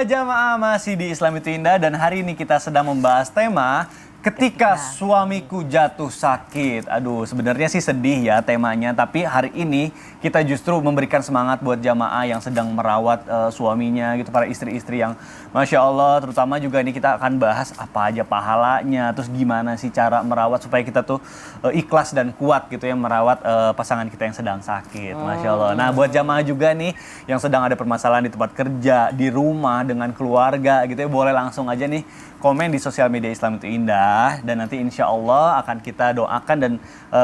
Ya jamaah, masih di Islam itu Indah dan hari ini kita sedang membahas tema ketika suamiku jatuh sakit. Aduh, sebenarnya sih sedih ya temanya, tapi hari ini kita justru memberikan semangat buat jamaah yang sedang merawat suaminya gitu, para istri-istri yang Masya Allah, terutama juga ini kita akan bahas apa aja pahalanya, terus gimana sih cara merawat supaya kita tuh ikhlas dan kuat gitu ya merawat pasangan kita yang sedang sakit. Masya Allah. Nah, buat jamaah juga nih yang sedang ada permasalahan di tempat kerja, di rumah, dengan keluarga gitu ya, boleh langsung aja nih komen di sosial media Islam itu Indah, dan nanti insya Allah akan kita doakan dan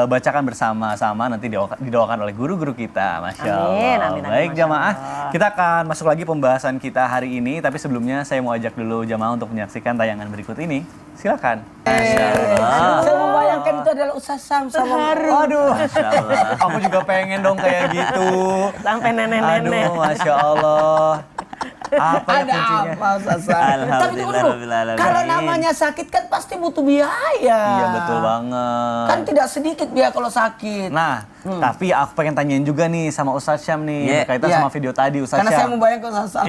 bacakan bersama-sama, nanti didoakan oleh guru-guru kita. Masya Allah. Amin, Baik Masya jamaah, Allah. kita akan masuk lagi pembahasan kita hari ini, tapi sebelumnya saya mau ajak dulu jamaah untuk menyaksikan tayangan berikut ini. Silakan. Masya Allah. Saya membayangkan itu adalah Ustaz Sam sama Aduh, Masya Allah. Aku juga pengen dong kayak gitu. Sampai nenek-nenek. Aduh, Masya Allah. Apa ya ada kuncinya? apa Ustaz Sam? Tapi tunggu Alhamdulillah, dulu, Rabbil Alamin. kalau namanya sakit kan pasti butuh biaya. Iya betul banget. Kan tidak sedikit biaya kalau sakit. Nah, tapi aku pengen tanyain juga nih sama Ustaz Syam nih, berkaitan Iya. sama video tadi Ustaz Karena saya Syam. membayangkan Ustaz Sam.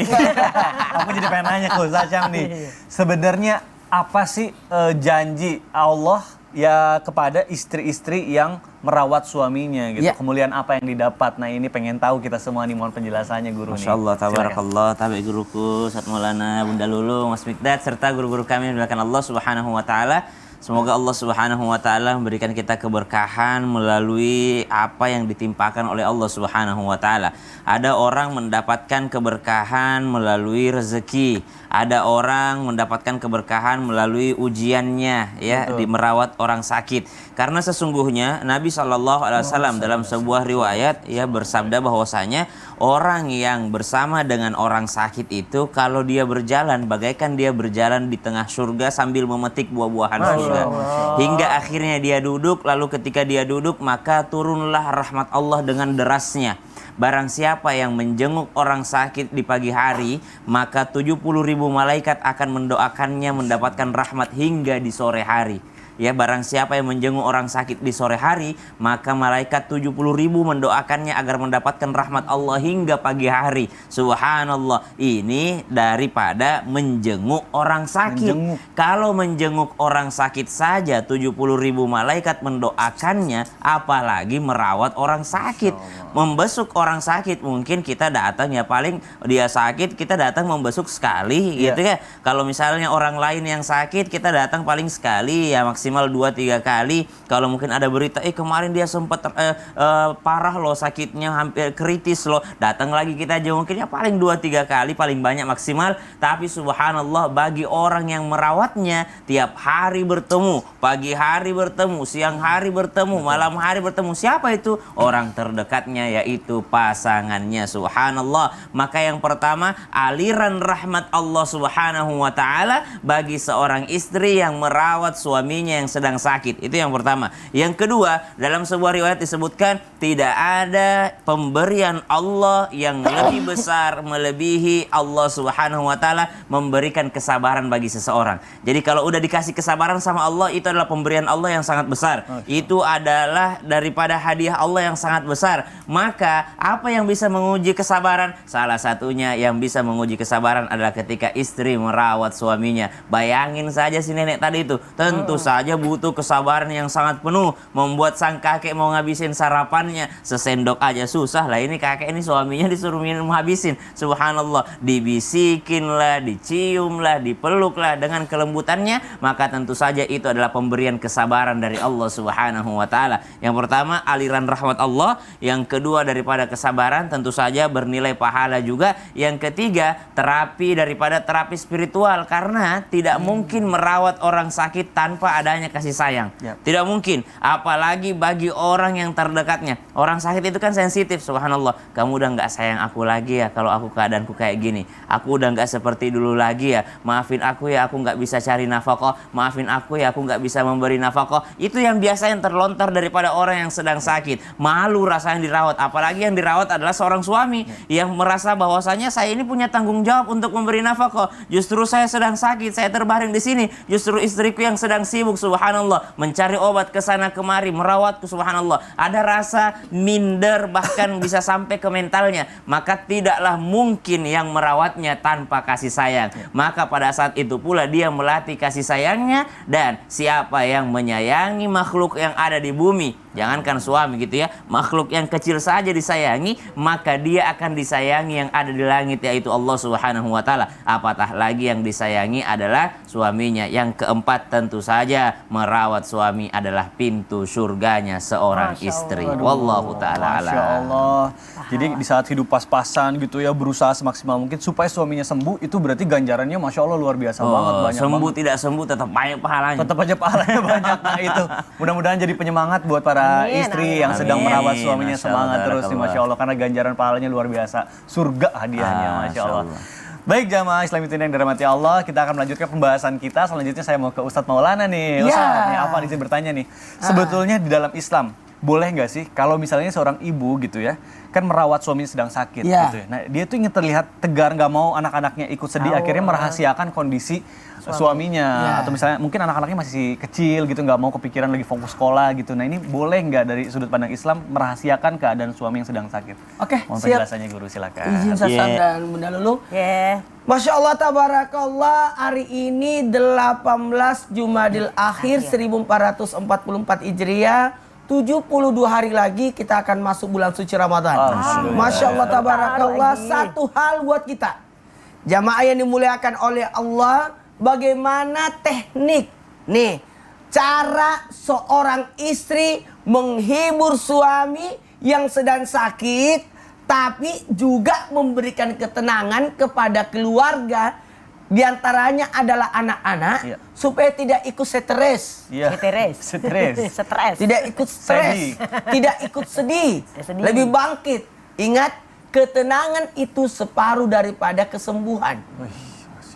Aku jadi pengen nanya ke Ustaz Syam nih. Sebenarnya apa sih janji Allah ya kepada istri-istri yang merawat suaminya gitu? Ya. Kemuliaan apa yang didapat? Nah, ini pengen tahu kita semua nih, mohon penjelasannya guru nih. Masya Allah, Silakan. tabarakallah, tabi guruku, Ustaz Maulana, Bunda Lulu, Mas Mikdad, serta guru-guru kami yang dimuliakan Allah Subhanahu wa Ta'ala. Semoga Allah Subhanahu wa Ta'ala memberikan kita keberkahan melalui apa yang ditimpakan oleh Allah Subhanahu wa Ta'ala. Ada orang mendapatkan keberkahan melalui rezeki, ada orang mendapatkan keberkahan melalui ujiannya ya, di merawat orang sakit. Karena sesungguhnya Nabi SAW dalam sebuah riwayat ya bersabda bahwasanya orang yang bersama dengan orang sakit itu kalau dia berjalan bagaikan dia berjalan di tengah surga sambil memetik buah-buahan surga. Hingga akhirnya dia duduk, lalu ketika dia duduk maka turunlah rahmat Allah dengan derasnya. Barang siapa yang menjenguk orang sakit di pagi hari, maka 70.000 malaikat akan mendoakannya mendapatkan rahmat hingga di sore hari. Ya, barang siapa yang menjenguk orang sakit di sore hari, maka malaikat 70.000 mendoakannya agar mendapatkan rahmat Allah hingga pagi hari. Subhanallah, ini daripada menjenguk orang sakit. Kalau menjenguk orang sakit saja 70.000 malaikat mendoakannya, apalagi merawat orang sakit. Membesuk orang sakit, mungkin kita datang ya paling dia sakit kita datang membesuk sekali gitu ya. Kalau misalnya orang lain yang sakit kita datang paling sekali ya, maksimal 2-3 kali. Kalau mungkin ada berita kemarin dia sempat parah loh sakitnya, hampir kritis loh, datang lagi kita jengukinnya paling 2-3 kali paling banyak maksimal. Tapi subhanallah, bagi orang yang merawatnya tiap hari bertemu, pagi hari bertemu, siang hari bertemu, malam hari bertemu, siapa itu? Orang terdekatnya, yaitu pasangannya. Subhanallah. Maka yang pertama, aliran rahmat Allah Subhanahu wa Ta'ala bagi seorang istri yang merawat suaminya yang sedang sakit. Itu yang pertama. Yang kedua, dalam sebuah riwayat disebutkan tidak ada pemberian Allah yang lebih besar melebihi Allah Subhanahu wa Ta'ala memberikan kesabaran bagi seseorang. Jadi kalau udah dikasih kesabaran sama Allah, itu adalah pemberian Allah yang sangat besar. Itu adalah daripada hadiah Allah yang sangat besar. Maka apa yang bisa menguji kesabaran? Salah satunya yang bisa menguji kesabaran adalah ketika istri merawat suaminya. Bayangin saja si nenek tadi itu, tentu saja butuh kesabaran yang sangat penuh. Membuat sang kakek mau ngabisin sarapannya sesendok aja susah lah. Ini kakek ini suaminya disuruh minum habisin. Subhanallah, dibisikin lah, dicium lah, dipeluk lah dengan kelembutannya. Maka tentu saja itu adalah pemberian kesabaran dari Allah Subhanahu wa Ta'ala. Yang pertama, aliran rahmat Allah. Yang kedua, daripada kesabaran tentu saja bernilai pahala juga. Yang ketiga, terapi daripada terapi spiritual, karena tidak mungkin merawat orang sakit tanpa adanya kasih sayang. Tidak mungkin, apalagi bagi orang yang terdekatnya. Orang sakit itu kan sensitif. Subhanallah, kamu udah nggak sayang aku lagi ya kalau aku keadaanku kayak gini. Aku udah nggak seperti dulu lagi ya. Maafin aku ya, aku nggak bisa cari nafkah. Maafin aku ya, aku nggak bisa memberi nafkah. Itu yang biasa yang terlontar daripada orang yang sedang sakit. Malu rasanya dirawat, apalagi yang dirawat adalah seorang suami yang merasa bahwasanya saya ini punya tanggung jawab untuk memberi nafkah. Justru saya sedang sakit, saya terbaring di sini. Justru istriku yang sedang sibuk subhanallah, mencari obat ke sana kemari, merawatku subhanallah, ada rasa minder bahkan bisa sampai ke mentalnya, maka tidaklah mungkin yang merawatnya tanpa kasih sayang. Maka pada saat itu pula dia melatih kasih sayangnya, dan siapa yang menyayangi makhluk yang ada di bumi, jangankan suami gitu ya, makhluk yang kecil saja disayangi, maka dia akan disayangi yang ada di langit, yaitu Allah Subhanahu wa taala. Apatah lagi yang disayangi adalah suaminya. Yang keempat, tentu saja merawat suami adalah pintu surganya seorang istri. Wallahu taala Masya alam. Allah. Jadi di saat hidup pas-pasan gitu ya, berusaha semaksimal mungkin supaya suaminya sembuh, itu berarti ganjarannya Masya Allah luar biasa banget, banyak Sembuh banget. tidak sembuh tetap banyak pahalanya. Tetap aja pahalanya banyak. Nah itu mudah-mudahan jadi penyemangat buat para Amin, istri amin. yang sedang Amin. merawat suaminya, Masya Allah, semangat terus nih Masya Allah, karena ganjaran pahalanya luar biasa, surga hadiahnya Masya Masya Allah. Allah. Baik jamaah Islam yang dirahmati Allah, kita akan melanjutkan pembahasan kita. Selanjutnya saya mau ke Ustadz Maulana nih. Ya. Ustadz, nih apa izin bertanya nih. Sebetulnya di dalam Islam boleh nggak sih kalau misalnya seorang ibu gitu ya, kan merawat suaminya sedang sakit Ya. gitu ya. Nah dia tuh ingin terlihat tegar, nggak mau anak-anaknya ikut sedih, akhirnya merahasiakan kondisi suaminya. Ya. Atau misalnya mungkin anak-anaknya masih kecil gitu, nggak mau kepikiran lagi fokus sekolah gitu. Nah ini boleh nggak dari sudut pandang Islam merahasiakan keadaan suami yang sedang sakit? Oke, Mohon siap. penjelasannya Guru, silakan. Izin Sasan Iya. dan Bunda Lulu. Ya. Masya Allah, tabarakallah, hari ini 18 Jumadil Akhir 1444 Hijriah, 72 hari lagi kita akan masuk bulan suci Ramadan. Alhamdulillah. Masya Allah, tabarakallah, Lagi. satu hal buat kita, jamaah yang dimuliakan oleh Allah, bagaimana teknik nih, cara seorang istri menghibur suami yang sedang sakit, tapi juga memberikan ketenangan kepada keluarga, diantaranya adalah anak-anak, Iya. supaya tidak ikut stres, Iya. Stres. Stres. Stres. tidak ikut stres, Sedih. tidak ikut sedih, Sedih. lebih bangkit. Ingat, ketenangan itu separuh daripada kesembuhan.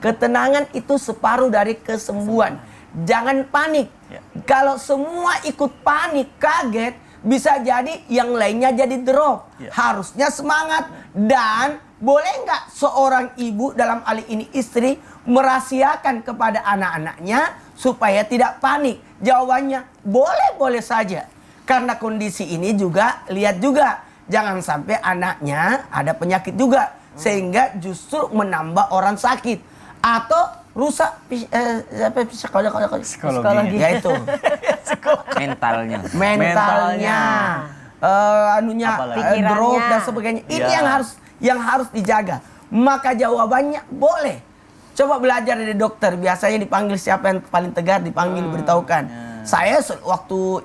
Ketenangan itu separuh dari kesembuhan. Jangan panik. Ya. Kalau semua ikut panik, kaget, bisa jadi yang lainnya jadi drop. Ya. Harusnya semangat. Dan boleh nggak seorang ibu, dalam hal ini istri, merahasiakan kepada anak-anaknya supaya tidak panik? Jawabannya boleh-boleh saja. Karena kondisi ini juga, lihat juga, jangan sampai anaknya ada penyakit juga, sehingga justru menambah orang sakit atau rusak Psikologi. ya itu Mentalnya. mentalnya, anunya, Apalagi? Pikirannya. drop dan sebagainya. Ini Ya. yang harus dijaga. Maka jawabannya boleh. Coba belajar dari dokter. Biasanya dipanggil siapa yang paling tegar, dipanggil, beritahukan. Saya waktu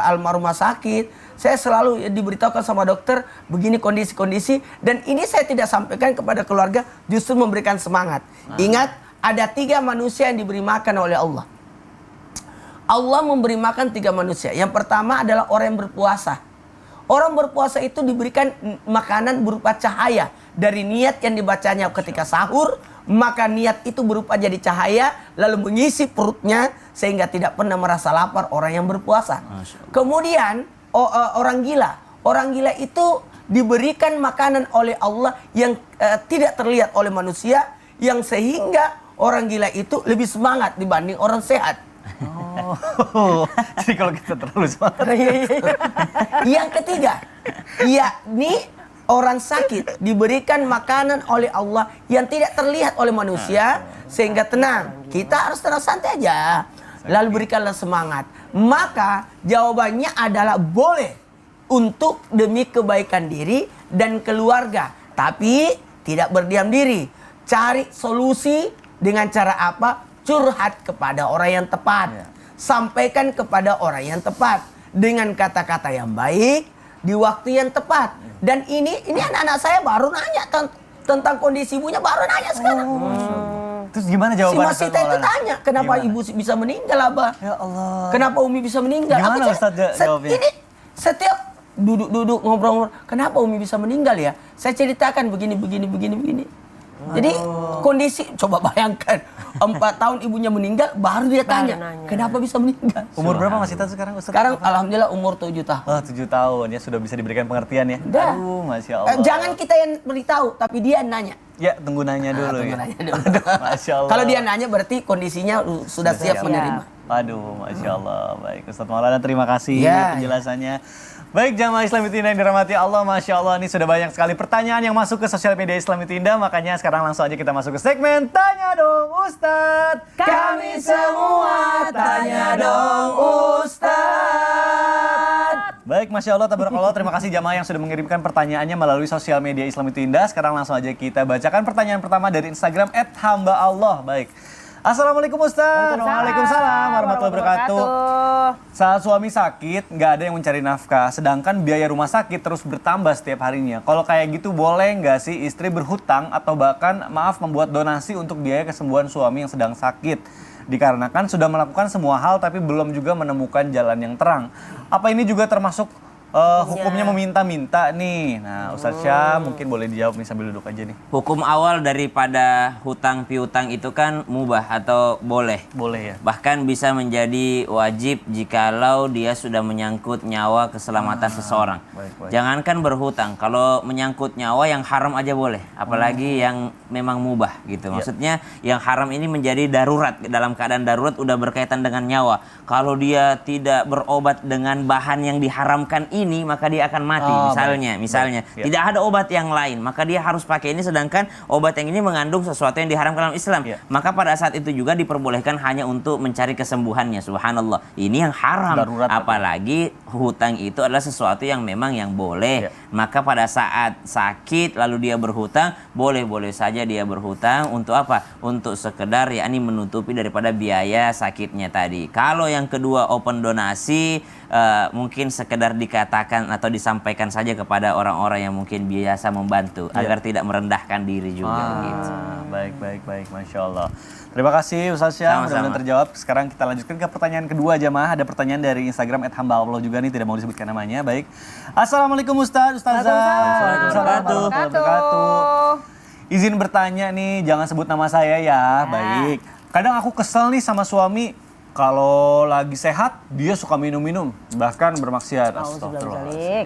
almarhumah sakit, saya selalu diberitahukan sama dokter begini kondisi-kondisi, dan ini saya tidak sampaikan kepada keluarga, justru memberikan semangat. Ingat, ada 3 manusia yang diberi makan oleh Allah. Allah memberi makan 3 manusia. Yang pertama adalah orang yang berpuasa. Orang berpuasa itu diberikan makanan berupa cahaya dari niat yang dibacanya ketika sahur, maka niat itu berupa jadi cahaya lalu mengisi perutnya sehingga tidak pernah merasa lapar orang yang berpuasa. Kemudian orang gila itu diberikan makanan oleh Allah yang tidak terlihat oleh manusia, yang sehingga orang gila itu lebih semangat dibanding orang sehat. Oh, jadi kalau kita terlalu semangat. Yang ketiga, yakni orang sakit diberikan makanan oleh Allah yang tidak terlihat oleh manusia sehingga tenang. Kita harus tenang, santai aja. Lalu berikanlah semangat. Maka jawabannya adalah boleh untuk demi kebaikan diri dan keluarga. Tapi tidak berdiam diri. Cari solusi dengan cara apa? Curhat kepada orang yang tepat. Sampaikan kepada orang yang tepat dengan kata-kata yang baik di waktu yang tepat. Dan ini anak-anak saya baru nanya tentang kondisi ibunya, baru nanya sekarang. Terus gimana Si jawabannya? Mas Sita itu tanya, kenapa Gimana? ibu bisa meninggal, Abah? Ya Allah. Kenapa Umi bisa meninggal? Gimana Ustaz jawabnya? Ini setiap duduk ngobrol-ngobrol, kenapa Umi bisa meninggal ya? Saya ceritakan begini. Jadi kondisi, coba bayangkan 4 tahun ibunya meninggal, baru dia tanya, nanya. kenapa bisa meninggal? Umur berapa Mas Sita sekarang Ustaz? Sekarang alhamdulillah umur 7 tahun. Oh, 7 tahun ya, sudah bisa diberikan pengertian ya. Dah. Aduh, Masya Allah. Jangan kita yang beritahu, tapi dia yang nanya. Ya, tunggu nanya dulu Tunggu ya. nanya dulu. Masya Allah. Kalau dia nanya berarti kondisinya sudah siap menerima. Aduh, Masya Allah. Baik, Ustadz Maulana terima kasih Ya, penjelasannya. Baik, jamaah Islam Itu Indah yang dirahmati Allah, Masya Allah, ini sudah banyak sekali pertanyaan yang masuk ke sosial media Islam Itu Indah, makanya sekarang langsung aja kita masuk ke segmen Tanya Dong Ustadz. Kami semua tanya dong Ustadz. Baik, Masya Allah, tabarakallah, terima kasih jamaah yang sudah mengirimkan pertanyaannya melalui sosial media Islam Itu Indah. Sekarang langsung aja kita bacakan pertanyaan pertama dari Instagram @hamba_Allah. Baik. Assalamualaikum Ustaz. Waalaikumsalam warahmatullahi wabarakatuh. Saat suami sakit, nggak ada yang mencari nafkah, sedangkan biaya rumah sakit terus bertambah setiap harinya. Kalau kayak gitu boleh nggak sih istri berhutang atau bahkan membuat donasi untuk biaya kesembuhan suami yang sedang sakit? Dikarenakan sudah melakukan semua hal tapi belum juga menemukan jalan yang terang. Apa ini juga termasuk hukumnya meminta-minta nih? Nah, Ustaz Syah mungkin boleh dijawab nih sambil duduk aja nih. Hukum awal daripada hutang piutang itu kan mubah atau boleh. Boleh ya? Bahkan bisa menjadi wajib jikalau dia sudah menyangkut nyawa keselamatan seseorang. baik. Jangankan berhutang, kalau menyangkut nyawa yang haram aja boleh, apalagi yang memang mubah gitu. Maksudnya yang haram ini menjadi darurat, dalam keadaan darurat udah berkaitan dengan nyawa. Kalau dia tidak berobat dengan bahan yang diharamkan ini, maka dia akan mati. Misalnya Baik. tidak ada obat yang lain, maka dia harus pakai ini, sedangkan obat yang ini mengandung sesuatu yang diharamkan dalam Islam. Maka pada saat itu juga diperbolehkan hanya untuk mencari kesembuhannya. Subhanallah, ini yang haram. Darurat, apalagi hutang itu adalah sesuatu yang memang yang boleh. Maka pada saat sakit lalu dia berhutang, boleh saja dia berhutang untuk apa? Untuk sekedar yakni menutupi daripada biaya sakitnya tadi. Kalau yang kedua open donasi, mungkin sekedar dikatakan atau disampaikan saja kepada orang-orang yang mungkin biasa membantu agar tidak merendahkan diri juga gitu. Baik, Masya Allah. Terima kasih Ustaz Syah, mudah-mudahan terjawab. Sekarang kita lanjutkan ke pertanyaan kedua jamaah. Ada pertanyaan dari Instagram @hamba_Allah juga nih, tidak mau disebutkan namanya. Baik. Assalamualaikum Ustazah. Waalaikumsalam warahmatullahi wabarakatuh. Izin bertanya nih, jangan sebut nama saya ya. Baik. Kadang aku kesel nih sama suami. Kalau lagi sehat, dia suka minum-minum, bahkan bermaksiat. Astagfirullah.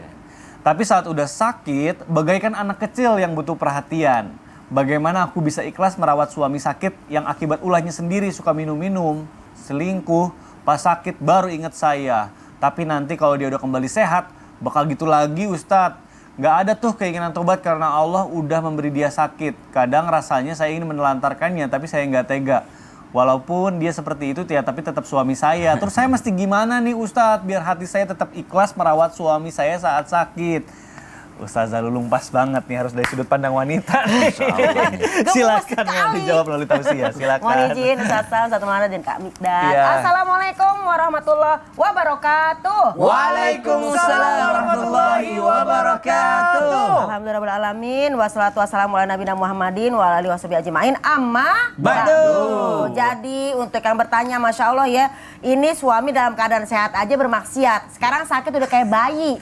Tapi saat udah sakit, bagaikan anak kecil yang butuh perhatian. Bagaimana aku bisa ikhlas merawat suami sakit yang akibat ulahnya sendiri suka minum-minum, selingkuh, pas sakit baru inget saya. Tapi nanti kalau dia udah kembali sehat, bakal gitu lagi Ustadz. Gak ada tuh keinginan tobat karena Allah udah memberi dia sakit. Kadang rasanya saya ingin menelantarkannya, tapi saya nggak tega. Walaupun dia seperti itu tapi tetap suami saya. Terus saya mesti gimana nih Ustadz biar hati saya tetap ikhlas merawat suami saya saat sakit? Ustazah Lulung pas banget nih, harus dari sudut pandang wanita. Silakan mau dijawab melalui tausiah, silakan. Mohon izin Ustaz Maulana dan Kak Mikdad. Iya. Assalamualaikum warahmatullahi wabarakatuh. Waalaikumsalam warahmatullahi wabarakatuh. Alhamdulillahirrahmanirrahim. Wassalatu wassalamu ala nabiyina Muhammadin wa ala alihi washabihi ajmain. Amma ba'du. Jadi untuk yang bertanya, Masya Allah ya, ini suami dalam keadaan sehat aja bermaksiat. Sekarang sakit udah kayak bayi.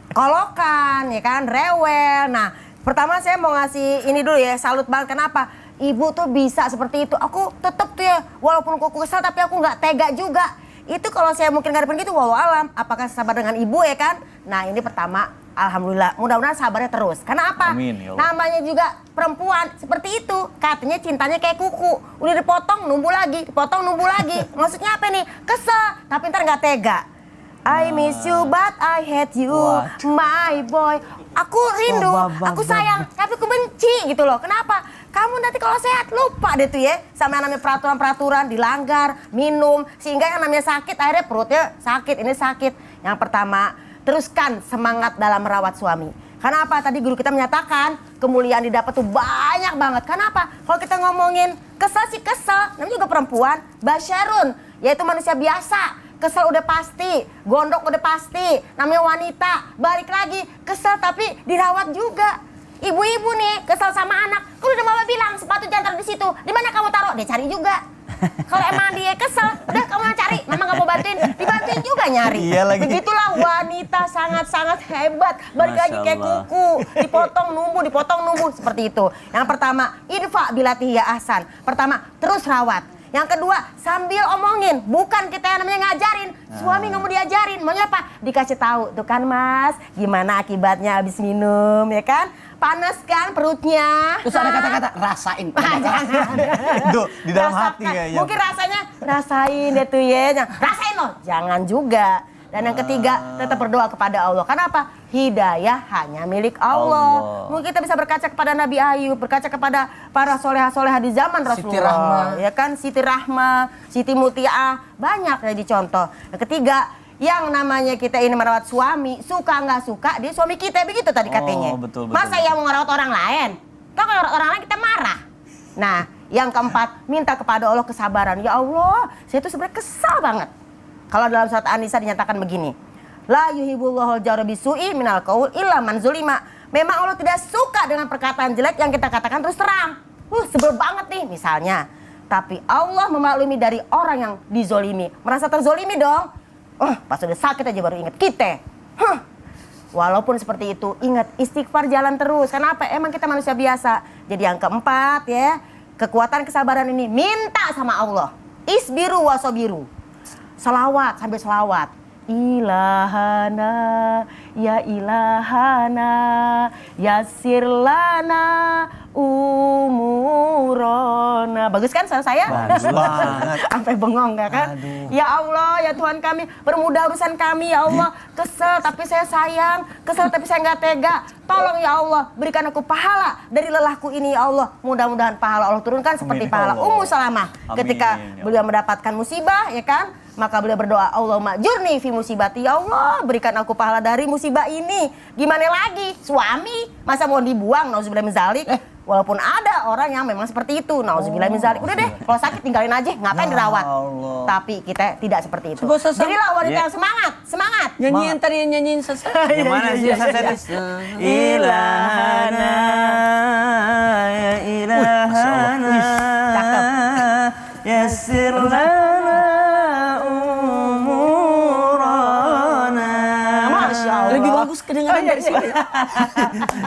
Kolokan, ya kan, rewel. Nah, pertama saya mau ngasih ini dulu ya, salut banget. Kenapa? Ibu tuh bisa seperti itu. Aku tetep tuh ya, walaupun aku kesal tapi aku nggak tega juga. Itu kalau saya mungkin ngadepin gitu, walau alam. Apakah sabar dengan ibu ya kan? Nah, ini pertama, alhamdulillah. Mudah-mudahan sabarnya terus. Karena apa? Amin, ya Allah. Namanya juga perempuan seperti itu. Katanya cintanya kayak kuku. Udah dipotong, numbuh lagi. Dipotong, numbuh lagi. Maksudnya apa nih? Kesel, tapi ntar nggak tega. I miss you but I hate you, my boy. Aku rindu, aku sayang, tapi aku benci gitu loh. Kenapa? Kamu nanti kalau sehat lupa deh tuh ya, sama yang namanya peraturan-peraturan dilanggar, minum, sehingga yang namanya sakit akhirnya perutnya sakit, ini sakit. Yang pertama, teruskan semangat dalam merawat suami. Karena apa? Tadi guru kita menyatakan kemuliaan didapat tuh banyak banget. Kenapa? Kalau kita ngomongin kesel sih kesel, namanya juga perempuan, basyarun, yaitu manusia biasa. Kesel udah pasti, gondok udah pasti, namanya wanita, balik lagi, kesel tapi dirawat juga. Ibu-ibu nih, kesel sama anak, kan udah mama bilang sepatu jangan taruh di situ, di mana kamu taruh? Dia cari juga. Kalau emang dia kesel, udah kamu yang cari, mama gak mau bantuin, dibantuin juga nyari. Iya lagi. Begitulah wanita sangat-sangat hebat, balik lagi kayak kuku, dipotong numbuh, seperti itu. Yang pertama, idfa bilati ya ahsan. Pertama, terus rawat. Yang kedua, sambil omongin, bukan kita yang namanya ngajarin. Suami nggak mau diajarin, maunya apa? Dikasih tahu, tuh kan mas, gimana akibatnya habis minum, ya kan? Panas kan perutnya. Terus ada kata-kata rasain. Jangan. Tuh, di dalam hati Rasakan. kayaknya. Mungkin rasanya rasain deh tuh ya. Rasain loh, jangan juga. Dan yang ketiga, tetap berdoa kepada Allah. Kenapa? Hidayah hanya milik Allah. Mungkin kita bisa berkaca kepada Nabi Ayub, berkaca kepada para soleha-soleha di zaman Rasulullah. Ya kan, Siti Rahma, Siti Mutiah, banyak jadi contoh. Yang ketiga, yang namanya kita ini merawat suami, suka nggak suka, dia suami kita, begitu tadi katanya. Betul, Masa yang mau merawat orang lain? Toh kalau orang lain kita marah. Nah, yang keempat, minta kepada Allah kesabaran. Ya Allah, saya itu sebenarnya kesal banget. Kalau dalam surat An-Nisa dinyatakan begini, la yuhibbullahu al-jahra bisu'i minal qaul illa man zulima. Memang Allah tidak suka dengan perkataan jelek yang kita katakan terus terang. Sebel banget nih misalnya. Tapi Allah memaklumi dari orang yang dizolimi. Merasa terzolimi dong. Pas udah sakit aja baru ingat kita. Walaupun seperti itu, ingat istighfar jalan terus. Kenapa? Emang kita manusia biasa. Jadi yang keempat ya, kekuatan kesabaran ini minta sama Allah. Isbiru wasobiru. Selawat, sambil selawat. Ilahana, ya ilahana, yassir lana umurona. Bagus kan suara saya? Bagus banget. Sampai bengong gak kan? Aduh. Ya Allah, ya Tuhan kami, permudah urusan kami ya Allah. Kesel tapi saya sayang, kesel tapi saya nggak tega. Tolong ya Allah, berikan aku pahala dari lelahku ini ya Allah. Mudah-mudahan pahala Allah turunkan seperti Amin, pahala ya Allah. Ummu Salamah ketika Amin, ya beliau mendapatkan musibah, ya kan? Maka beliau berdoa, Allahumma jurni fi musibati, ya Allah berikan aku pahala dari musibah ini. Gimana lagi? Suami masa mau dibuang? Nauzubillah min zalik. Walaupun ada orang yang memang seperti itu, nauzubillah min zalik. Udah deh, kalau sakit tinggalin aja, ngapain dirawat? Allah. Tapi kita tidak seperti itu. Coba Sasa. Jadilah wanita yang semangat, semangat. Nyanyiin tadi yang nyanyiin Sasa. Yang mana sih tadi? Ilahana, ya ilahana, Cakep. yassir lana umurana. Masya Allah. Lebih bagus kedengaran dari sini.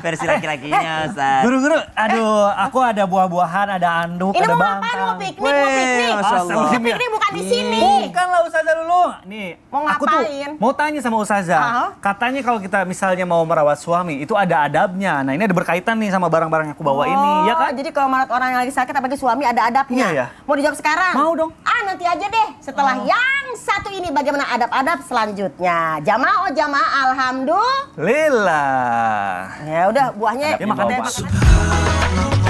Versi laki-lakinya, Ustaz. Guru-guru, aduh, aku ada buah-buahan, ada anduk, Ini ada mau ngapain? bantang. Mau piknik, mau piknik. Masya Allah. Mau piknik bukan di sini. Bukan lah Ustazah dulu. Nih, Mau aku tuh ngapain? mau tanya sama Ustazah. Katanya kalau kita misalnya mau merawat suami, itu ada adabnya. Nah, ini ada berkaitan nih sama barang-barang yang aku bawa ini, ya kan? Jadi kalau merawat orang yang lagi sakit apalagi suami ada adabnya. Iya, ya. Mau dijawab sekarang? Mau dong. Nanti aja deh. Setelah yang satu ini bagaimana adab-adab selanjutnya. Jamaah alhamdulillah. Lillah. Ya udah buahnya. Ya, makan kita deh, makan aja.